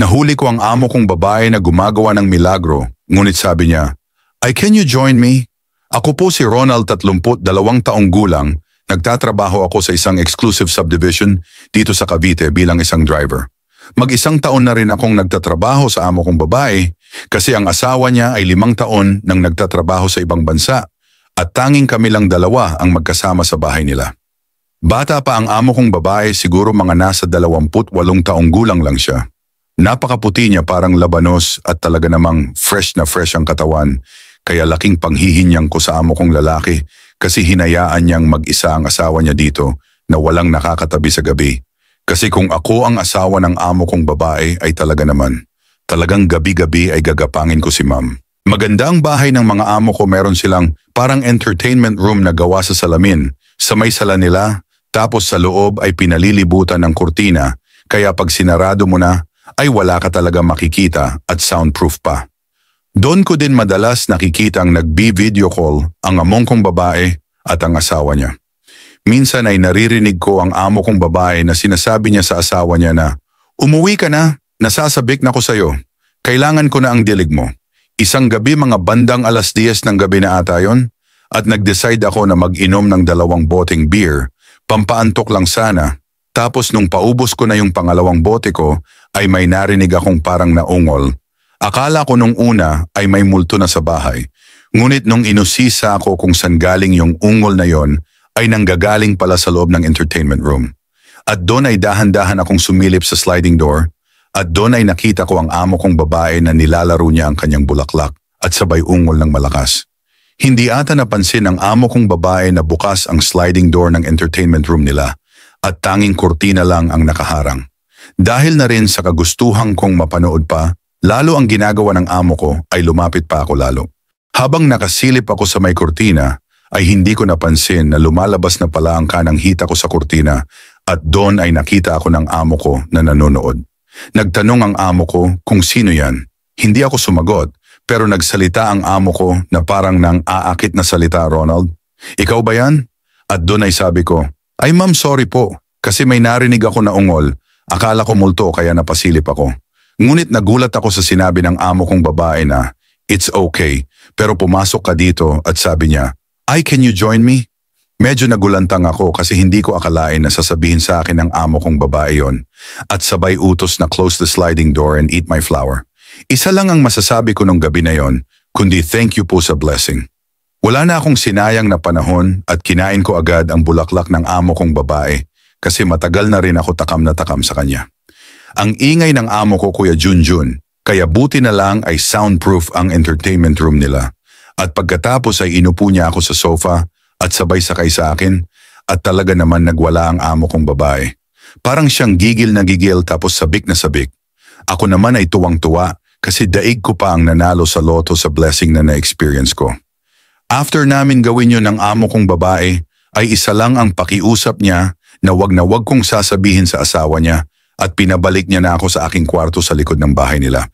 Nahuli ko ang amo kong babae na gumagawa ng milagro, ngunit sabi niya, "Ay, can you join me? Ako po si Ronald, 32 taong gulang. Nagtatrabaho ako sa isang exclusive subdivision dito sa Cavite bilang isang driver. Mag-1 taon na rin akong nagtatrabaho sa amo kong babae kasi ang asawa niya ay 5 taon nang nagtatrabaho sa ibang bansa at tanging kami lang dalawa ang magkasama sa bahay nila. Bata pa ang amo kong babae, siguro mga nasa 28 taong gulang lang siya. Napakaputi niya, parang labanos, at talaga namang fresh na fresh ang katawan, kaya laking panghihinyang ko sa amo kong lalaki kasi hinayaan niyang mag-isa ang asawa niya dito na walang nakakatabi sa gabi. Kasi kung ako ang asawa ng amo kong babae ay talagang gabi-gabi ay gagapangin ko si ma'am. Maganda ang bahay ng mga amo ko, meron silang parang entertainment room na gawa sa salamin sa may sala nila, tapos sa loob ay pinalilibutan ng kurtina, kaya pag sinarado mo na ay wala ka talaga makikita at soundproof pa. Doon ko din madalas nakikita ang nagbi-video call ang among kong babae at ang asawa niya. Minsan ay naririnig ko ang amo kong babae na sinasabi niya sa asawa niya na, "Umuwi ka na, nasasabik na ko sa'yo. Kailangan ko na ang dilig mo." Isang gabi, mga bandang 10:00 ng gabi na ata yon, at nag-decide ako na mag-inom ng 2 boteng beer, pampaantok lang sana. Tapos nung paubos ko na yung pangalawang bote ko, ay may narinig akong parang naungol. Akala ko nung una ay may multo na sa bahay. Ngunit nung inusisa ako kung saan galing yung ungol na yon, ay nanggagaling pala sa loob ng entertainment room. At doon ay dahan-dahan akong sumilip sa sliding door, at doon ay nakita ko ang amo kong babae na nilalaro niya ang kanyang bulaklak at sabay ungol ng malakas. Hindi ata napansin ng amo kong babae na bukas ang sliding door ng entertainment room nila at tanging kurtina lang ang nakaharang. Dahil na rin sa kagustuhan kong mapanood pa, lalo ang ginagawa ng amo ko ay lumapit pa ako lalo. Habang nakasilip ako sa may kurtina, ay hindi ko napansin na lumalabas na pala ang kanang hita ko sa kurtina at doon ay nakita ako ng amo ko na nanonood. Nagtanong ang amo ko kung sino yan. Hindi ako sumagot, pero nagsalita ang amo ko na parang nang aakit na salita, "Ronald, ikaw ba yan?" At doon ay sabi ko, "Ay ma'am, sorry po, kasi may narinig ako na ungol. Akala ko multo kaya napasilip ako." Ngunit nagulat ako sa sinabi ng amo kong babae na, "It's okay, pero pumasok ka dito," at sabi niya, "Ay, can you join me?" Medyo nagulantang ako kasi hindi ko akalain na sasabihin sa akin ng amo kong babae yon, at sabay utos na close the sliding door and eat my flower. Isa lang ang masasabi ko nung gabi na yon, kundi thank you po sa blessing. Wala na akong sinayang na panahon at kinain ko agad ang bulaklak ng amo kong babae kasi matagal na rin ako takam na takam sa kanya. Ang ingay ng amo ko, Kuya Junjun, kaya buti na lang ay soundproof ang entertainment room nila. At pagkatapos ay inupo niya ako sa sofa at sabay sakay sa akin at talaga naman nagwala ang amo kong babae. Parang siyang gigil na gigil tapos sabik na sabik. Ako naman ay tuwang-tuwa kasi daig ko pa ang nanalo sa loto sa blessing na na-experience ko. After namin gawin yun ng amo kong babae, ay isa lang ang pakiusap niya na wag kong sasabihin sa asawa niya at pinabalik niya na ako sa aking kwarto sa likod ng bahay nila.